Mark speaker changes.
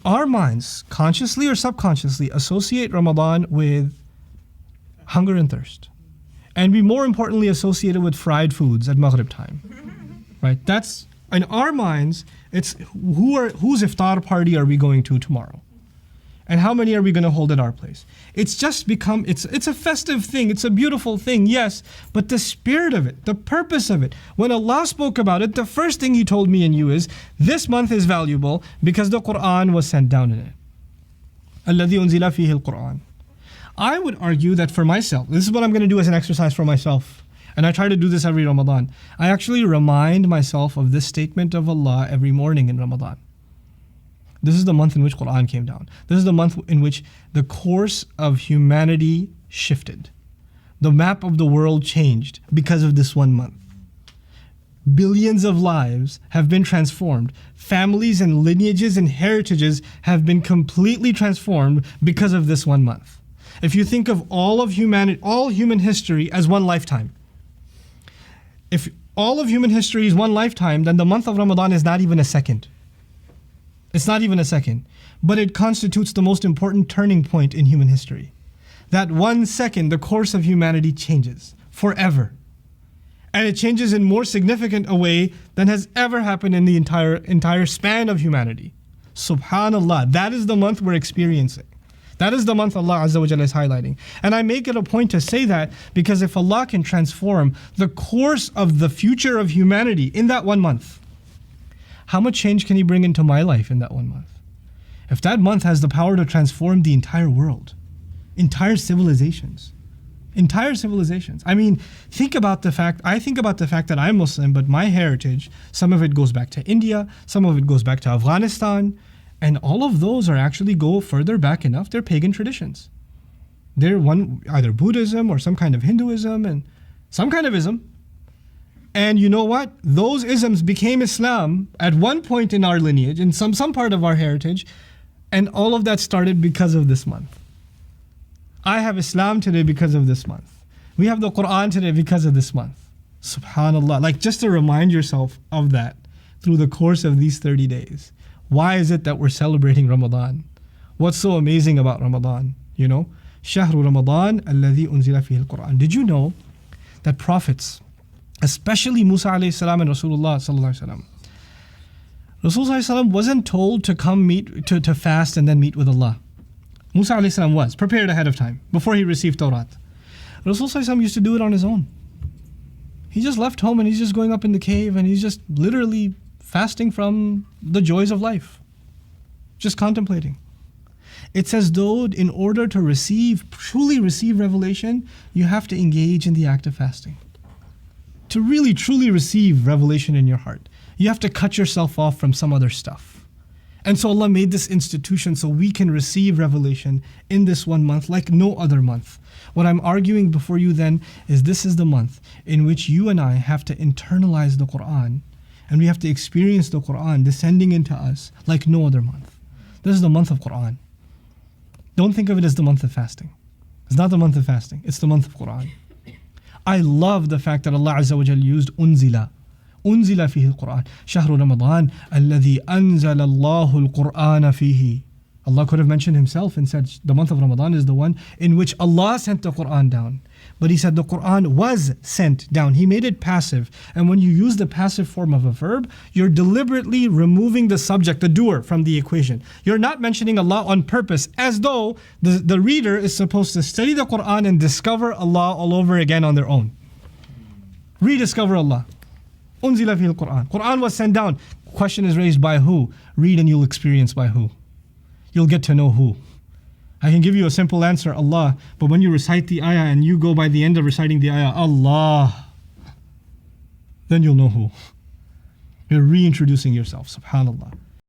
Speaker 1: our minds, consciously or subconsciously, associate Ramadan with hunger and thirst. And we more importantly associate it with fried foods at Maghrib time. Right? That's, in our minds, it's whose iftar party are we going to tomorrow? And how many are we going to hold at our place? It's just become, it's a festive thing, it's a beautiful thing, yes, but the spirit of it, the purpose of it, when Allah spoke about it, the first thing He told me and you is, this month is valuable because the Quran was sent down in it. الَّذِي أُنزِلَ فِيهِ الْقُرْآنِ. I would argue that for myself, this is what I'm going to do as an exercise for myself, and I try to do this every Ramadan. I actually remind myself of this statement of Allah every morning in Ramadan. This is the month in which Quran came down. This is the month in which the course of humanity shifted. The map of the world changed because of this one month. Billions of lives have been transformed. Families and lineages and heritages have been completely transformed because of this one month. If you think of all of humanity, all human history as one lifetime, if all of human history is one lifetime, then the month of Ramadan is not even a second. It's not even a second, but it constitutes the most important turning point in human history. That 1 second, the course of humanity changes forever. And it changes in more significant a way than has ever happened in the entire span of humanity. Subhanallah, that is the month we're experiencing. That is the month Allah Azza wa Jalla is highlighting. And I make it a point to say that because if Allah can transform the course of the future of humanity in that 1 month, how much change can He bring into my life in that 1 month? If that month has the power to transform the entire world, entire civilizations. I mean, I think about the fact that I'm Muslim, but my heritage, some of it goes back to India, some of it goes back to Afghanistan, and all of those are actually go further back enough, they're pagan traditions. They're either Buddhism or some kind of Hinduism and some kind of ism. And you know what? Those isms became Islam at one point in our lineage, in some part of our heritage, and all of that started because of this month. I have Islam today because of this month. We have the Quran today because of this month. Subhanallah. Like, just to remind yourself of that through the course of these 30 days. Why is it that we're celebrating Ramadan? What's so amazing about Ramadan? You know? شهر رمضان الذي أنزل فيه القرآن. Did you know that prophets, especially Musa alayhi salam and Rasulullah sallallahu alayhi wasallam, Rasulullah sallallahu alayhi wasallam wasn't told to come to fast and then meet with Allah. Musa alayhi salam was prepared ahead of time before he received Tawrat. Rasulullah sallallahu alayhi wasallam used to do it on his own. He just left home and he's just going up in the cave and he's just literally fasting from the joys of life, just contemplating. It's as though in order to truly receive revelation, you have to engage in the act of fasting. To really truly receive revelation in your heart, you have to cut yourself off from some other stuff. And so Allah made this institution so we can receive revelation in this 1 month like no other month. What I'm arguing before you then is this is the month in which you and I have to internalize the Quran, and we have to experience the Quran descending into us like no other month. This is the month of Quran. Don't think of it as the month of fasting. It's not the month of fasting, it's the month of Quran. I love the fact that Allah Azza wa Jalla used unzila. أنزل فيه القرآن شهر رمضان الذي أنزل الله القرآن فيه. Allah could have mentioned Himself and said the month of Ramadan is the one in which Allah sent the Quran down. But He said the Quran was sent down. He made it passive. And when you use the passive form of a verb, you're deliberately removing the subject, the doer, from the equation. You're not mentioning Allah on purpose, as though the reader is supposed to study the Quran and discover Allah all over again on their own. Rediscover Allah. Unzila fil Quran. Quran was sent down. Question is raised by who? Read and you'll experience by who. You'll get to know who. I can give you a simple answer, Allah, but when you recite the ayah and you go by the end of reciting the ayah, Allah, then you'll know who. You're reintroducing yourself, subhanallah.